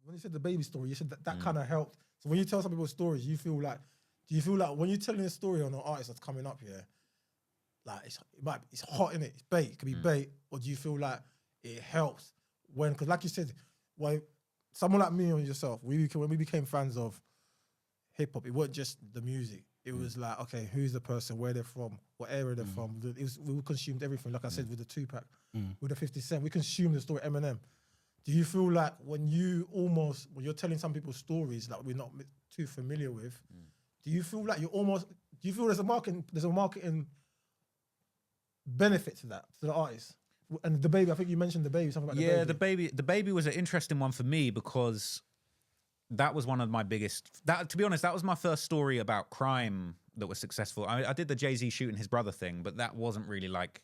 when you said the baby story, you said that kind of helped. So when you tell some people stories, do you feel like when you're telling a story on an artist that's coming up here, like it's hot in it, it's bait, it could be bait, or do you feel like it helps because like you said, someone like me or yourself, when we became fans of hip hop, it wasn't just the music. It was like, okay, who's the person, where they're from, what area they're from. We consumed everything. Like I said, with the Tupac, with the 50 Cent, we consumed the story Eminem. Do you feel like when you're telling some people's stories that we're not too familiar with, do you feel like there's a marketing benefit to that, to the artist? And DaBaby, I think you mentioned DaBaby, something about DaBaby. DaBaby was an interesting one for me because that was one of my biggest. To be honest, that was my first story about crime that was successful. I did the Jay-Z shooting his brother thing, but that wasn't really like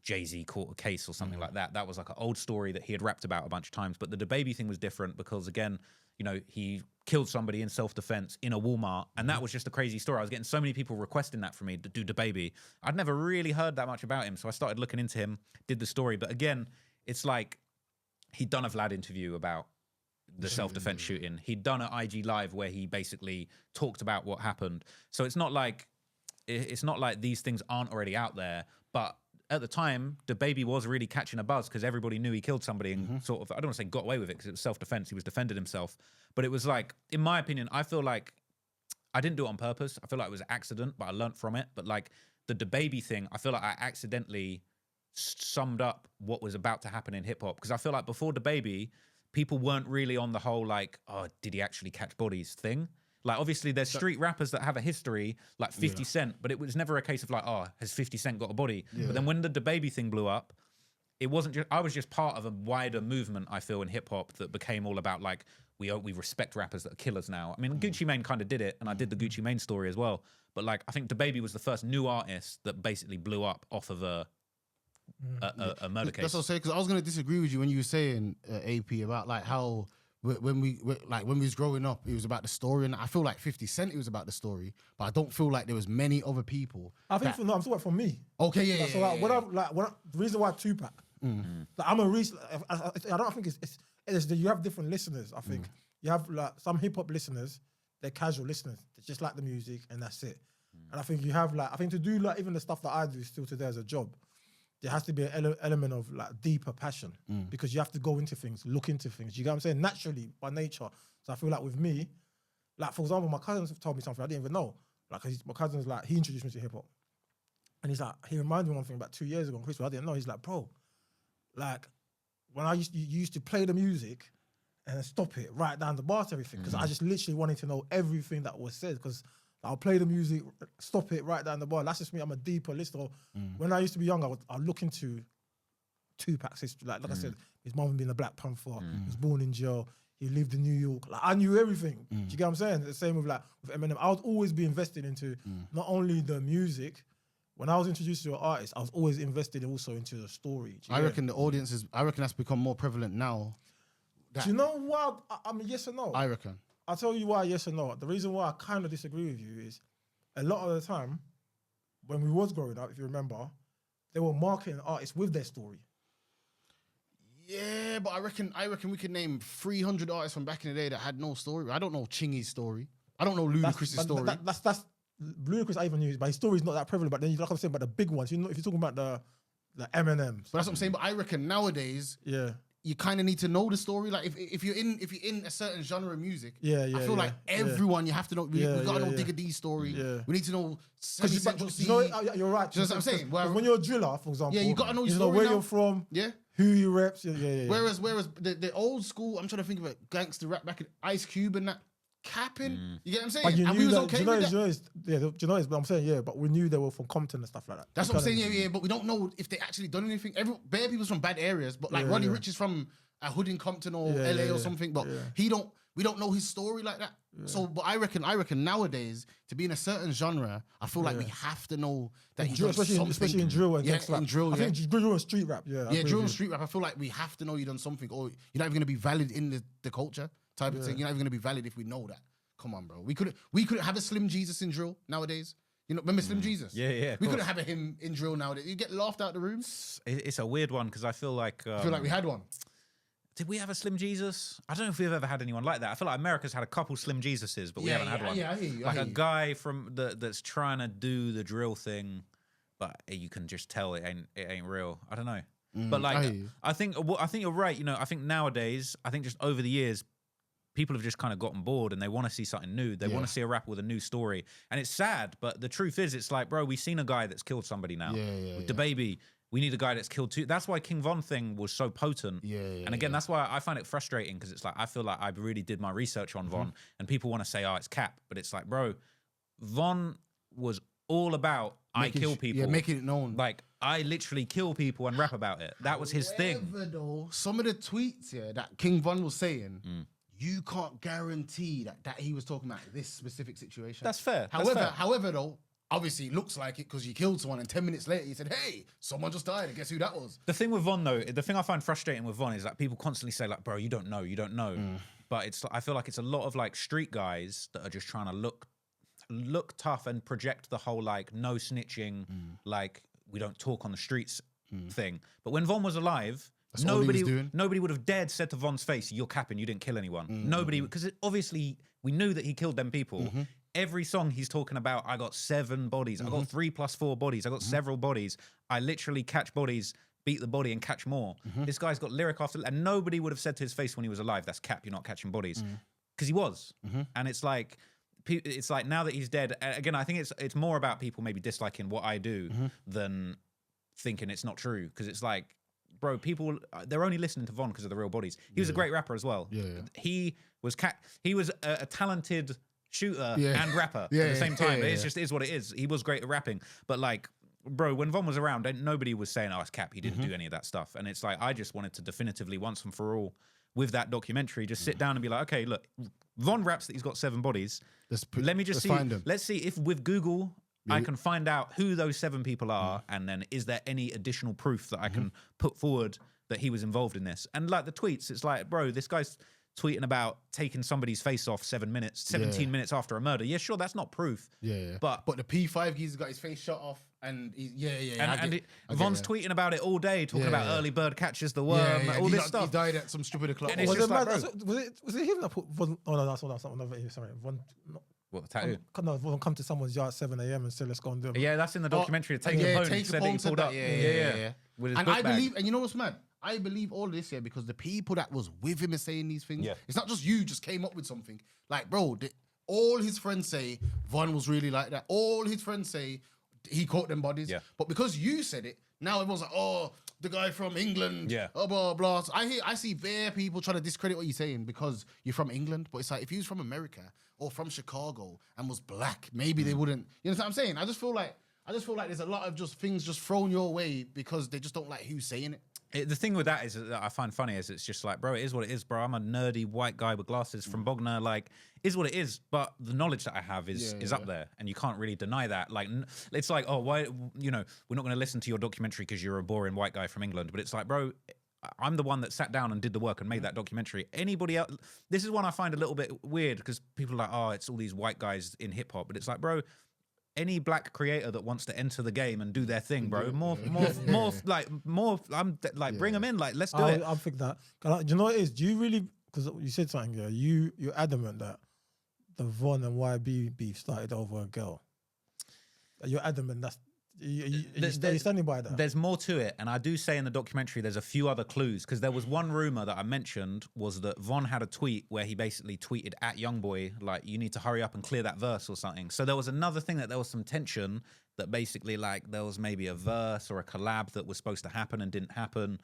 Jay-Z caught a case or something like that. That was like an old story that he had rapped about a bunch of times. But the DaBaby thing was different because, again, he killed somebody in self-defense in a Walmart, and that was just a crazy story. I was getting so many people requesting that for me to do DaBaby. I'd never really heard that much about him, so I started looking into him, did the story. But again, it's like he'd done a Vlad interview about the self-defense shooting. He'd done an IG Live where he basically talked about what happened. So it's not like these things aren't already out there, but at the time, DaBaby was really catching a buzz because everybody knew he killed somebody and sort of, I don't want to say got away with it because it was self-defense. He was defending himself. But it was like, in my opinion, I feel like I didn't do it on purpose. I feel like it was an accident, but I learned from it. But like the DaBaby thing, I feel like I accidentally summed up what was about to happen in hip hop. Because I feel like before DaBaby, people weren't really on the whole like, oh, did he actually catch bodies thing? Like, obviously, there's street rappers that have a history, like 50 Cent, but it was never a case of like, oh, has 50 Cent got a body? But then when the DaBaby thing blew up, it wasn't just, I was just part of a wider movement, I feel, in hip hop that became all about like, we respect rappers that are killers now. I mean, Gucci Mane kind of did it, and I did the Gucci Mane story as well. But like, I think DaBaby was the first new artist that basically blew up off of a murder case. That's what I'm saying, because I was going to disagree with you when you were saying, AP, about like how, when we was growing up, it was about the story, and I feel like 50 Cent, it was about the story, but I don't feel like there was many other people. I think I'm talking about for me. Okay, yeah. So the reason why Tupac, like I'm a reason. I don't think it's you have different listeners. I think you have like some hip hop listeners, they're casual listeners, they just like the music and that's it. And I think you have like, I think to do like even the stuff that I do still today as a job, there has to be an element of like deeper passion because you have to go into things, look into things. You get what I'm saying? Naturally, by nature. So I feel like with me, like for example, my cousins have told me something I didn't even know. Like my cousin's like, he introduced me to hip hop. And he's like, he reminded me of one thing about 2 years ago on Christmas. I didn't know. He's like, bro, like when you used to play the music and then stop it, write down the bars, everything. Because I just literally wanted to know everything that was said. Because I'll play the music, stop it, write down the bar. That's just me. I'm a deeper listener. When I used to be young, I'd look into Tupac's history. Like I said, his mum being a Black Panther. He was born in jail. He lived in New York. Like I knew everything. Do you get what I'm saying? The same with Eminem. I would always be invested into not only the music. When I was introduced to an artist, I was always invested also into the story. I reckon the audience I reckon that's become more prevalent now. Do you know what? I mean, yes or no? I reckon. I'll tell you why, yes or no. The reason why I kind of disagree with you is a lot of the time, when we was growing up, if you remember, they were marketing artists with their story. Yeah, but I reckon we could name 300 artists from back in the day that had no story. I don't know Chingy's story. I don't know Ludacris's story. That's Ludacris. I even knew, but his story's not that prevalent. But then, like I'm saying, about the big ones, if you're talking about the Eminem. But that's what I'm saying. But I reckon nowadays, you kind of need to know the story. Like if you're in a certain genre of music, I feel like everyone you have to know. We gotta know Digga D's story. Yeah. We need to know Central C. You're right. You know what I'm saying? When you're a driller, for example, you gotta know your story. Know where now. you're from. Yeah. Who you reps. Whereas the old school, I'm trying to think of it, gangster rap back in Ice Cube and that. Capping, you get what I'm saying? But you and knew we was that, okay do you know with that. Do you know but I'm saying, but we knew they were from Compton and stuff like that. That's what I'm saying, yeah, but we don't know if they actually done anything. Bare people's from bad areas, but like Roddy Ricch is from a hood in Compton or LA or something, but we don't know his story like that. So, but I reckon nowadays, to be in a certain genre, I feel like we have to know that he's done something. Especially in drill and in drill, I think drill and street rap, drill and street rap, I feel like we have to know you done something, or you're not even going to be valid in the culture type of thing. You're not even going to be valid if we know that. Come on, bro. We couldn't have a Slim Jesus in drill nowadays. You know, remember Slim Jesus? Yeah. We couldn't have him in drill nowadays. You get laughed out the room. It's a weird one because I feel like I feel like we had one. Did we have a Slim Jesus? I don't know if we've ever had anyone like that. I feel like America's had a couple Slim Jesuses, but we haven't had one. Yeah, I hear you. Like a guy from that's trying to do the drill thing, but you can just tell it ain't real. I don't know. But like, I think you're right. You know, I think nowadays, I think just over the years, people have just kind of gotten bored and they want to see something new. They want to see a rapper with a new story. And it's sad, but the truth is, it's like, bro, we've seen a guy that's killed somebody now. With DaBaby, we need a guy that's killed too. That's why King Von thing was so potent. And again, that's why I find it frustrating, because it's like, I feel like I really did my research on Von, and people want to say, oh, it's cap. But it's like, bro, Von was all about I kill people. Yeah, making it known. Like, I literally kill people and rap about it. That was his thing. Though, some of the tweets that King Von was saying, you can't guarantee that he was talking about this specific situation. That's fair. However, though, obviously it looks like it because you killed someone and 10 minutes later you said, hey, someone just died. And guess who that was? The thing with Von, though, the thing I find frustrating with Von is that people constantly say, like, bro, you don't know. But I feel like it's a lot of like street guys that are just trying to look tough and project the whole like no snitching, like we don't talk on the streets thing. But when Von was alive, nobody would have dared said to Von's face, you're capping, you didn't kill anyone. Nobody, because obviously we knew that he killed them people. Every song he's talking about, I got 7 bodies. I got 3 + 4 bodies. I got several bodies. I literally catch bodies, beat the body and catch more. This guy's got lyric after, and nobody would have said to his face when he was alive, that's cap, you're not catching bodies. Because he was. And it's like now that he's dead, again, I think it's more about people maybe disliking what I do than thinking it's not true. Because it's like, bro, people, they're only listening to Von because of the real bodies. He was a great rapper as well. He was a talented shooter and rapper at the same time. It just is what it is. He was great at rapping. But like, bro, when Von was around, nobody was saying, oh, it's cap, he didn't do any of that stuff. And it's like, I just wanted to definitively, once and for all, with that documentary, just sit down and be like, okay, look, Von raps that he's got 7 bodies. Let me just see. Let's see if with Google I can find out who those 7 people are, and then is there any additional proof that I can put forward that he was involved in this? And like the tweets, it's like, bro, this guy's tweeting about taking somebody's face off 17 minutes after a murder. Yeah, sure, that's not proof. But the P5 geezer got his face shot off, and Von's tweeting about it all day, talking about early bird catches the worm, all this stuff. He died at some stupid o'clock. And it's just like, bro, was it him that put Von? Oh no, that's another. Sorry, Von. What, tattoo? Von come to someone's yard at 7 a.m. and said, let's go and do it. Yeah, that's in the documentary. Take a Pone said that he pulled up. Yeah. And I believe, and you know what's mad? I believe all this here because the people that was with him are saying these things. It's not just you just came up with something. Like, bro, all his friends say Von was really like that. All his friends say he caught them bodies. But because you said it, now everyone's like, oh, the guy from England. Oh, blah, blah. So I see bare people trying to discredit what you're saying because you're from England. But it's like, if he was from America or from Chicago and was black, maybe they wouldn't. You know what I'm saying? I just feel like there's a lot of just things just thrown your way because they just don't like who's saying it. The thing with that is that I find funny is it's just like, bro, it is what it is, bro. I'm a nerdy white guy with glasses from Bognor, like, is what it is. But the knowledge that I have is up there, and you can't really deny that. Like, it's like, oh, why, we're not going to listen to your documentary because you're a boring white guy from England. But it's like, bro, I'm the one that sat down and did the work and made that documentary. Anybody else? This is one I find a little bit weird because people are like, oh, it's all these white guys in hip hop. But it's like, bro, any black creator that wants to enter the game and do their thing, bro, bring them in, like, let's do it. I think that. Do you know what it is? Do you really? Because you said something here. You're adamant that the Von and YB beef started over a girl. You're adamant that's. You're standing by that. There's more to it, and I do say in the documentary there's a few other clues, because there was one rumor that I mentioned was that Von had a tweet where he basically tweeted at Youngboy like, you need to hurry up and clear that verse or something. So there was another thing that there was some tension that basically like there was maybe a verse or a collab that was supposed to happen and didn't happen.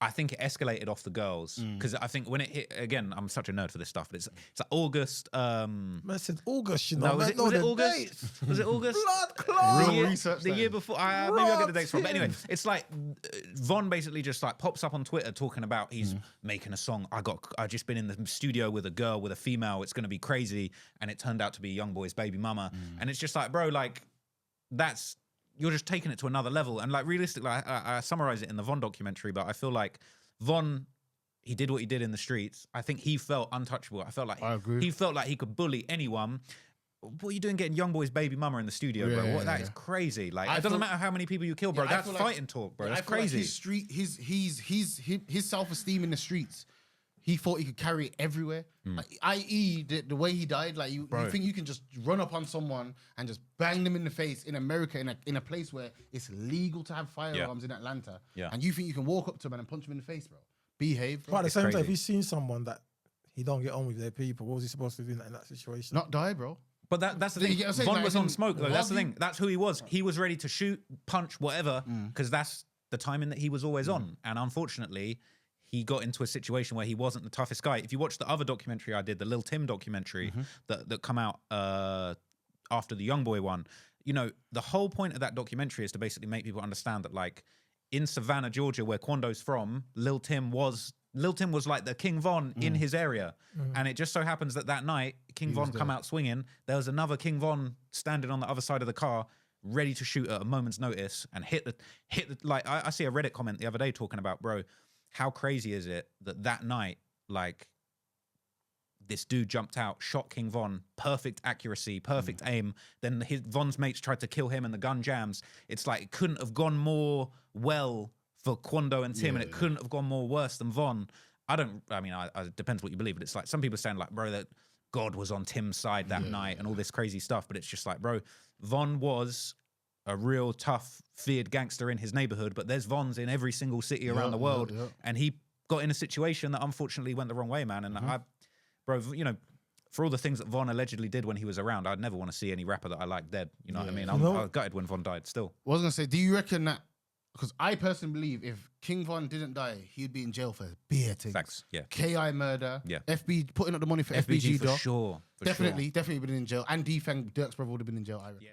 I think it escalated off the girls because I think when it hit, again, I'm such a nerd for this stuff, but it's like August. Man said August, you know. No, was it August? Was it August? Blood clot. Real research. The year before. Maybe I'll get the dates wrong. But anyway, it's like Von basically just like pops up on Twitter talking about he's making a song. I just been in the studio with a girl, with a female. It's going to be crazy. And it turned out to be Youngboy's baby mama. And it's just like, bro, like that's... You're just taking it to another level. And like realistically, I summarize it in the Von documentary, but I feel like Von, he did what he did in the streets. I think he felt untouchable. I felt like he felt like he could bully anyone. What are you doing getting Youngboy's baby mama in the studio, bro? That is crazy. Like, it doesn't matter how many people you kill, bro. That's fighting talk, bro. That's crazy. Like his self-esteem in the streets he thought he could carry it everywhere. Like, i.e., the way he died, like you think you can just run up on someone and just bang them in the face in America in a place where it's legal to have firearms in Atlanta, and you think you can walk up to them and punch them in the face, bro? Behave, bro. But at the same time, if he's seen someone that he don't get on with their people, what was he supposed to do in that situation? Not die, bro. But that's the You thing. get what I'm saying? Von Like, was on smoke, though. That's the Wagyu- thing. That's who he was. He was ready to shoot, punch, whatever, because that's the timing that he was always on. And unfortunately, he got into a situation where he wasn't the toughest guy. If you watch the other documentary I did, the Lil Tim documentary that come out after the Youngboy one, you know, the whole point of that documentary is to basically make people understand that, like, in Savannah, Georgia, where Quando's from, Lil Tim was like the King Von in his area. And it just so happens that night, King Von come out swinging. There was another King Von standing on the other side of the car, ready to shoot at a moment's notice and hit the like, I see a Reddit comment the other day talking about, bro, how crazy is it that night, like, this dude jumped out, shot King Von, perfect accuracy, perfect aim. Then Von's mates tried to kill him and the gun jams. It's like, it couldn't have gone more well for Quando and Tim, and it couldn't have gone more worse than Von. It depends what you believe, but it's like, some people are saying, like, bro, that God was on Tim's side that night and all this crazy stuff. But it's just like, bro, Von was a real tough, feared gangster in his neighborhood, but there's Vons in every single city around the world. And he got in a situation that unfortunately went the wrong way, man. And bro, you know, for all the things that Von allegedly did when he was around, I'd never want to see any rapper that I like dead. You know what I mean? I was gutted when Von died still. I was going to say, do you reckon that, because I personally believe if King Von didn't die, he'd be in jail for beer things. Facts, yeah. KI murder, FB, putting up the money for FBG FBG for sure. Definitely been in jail. And D-Fang, Dirk's brother, would have been in jail, I reckon.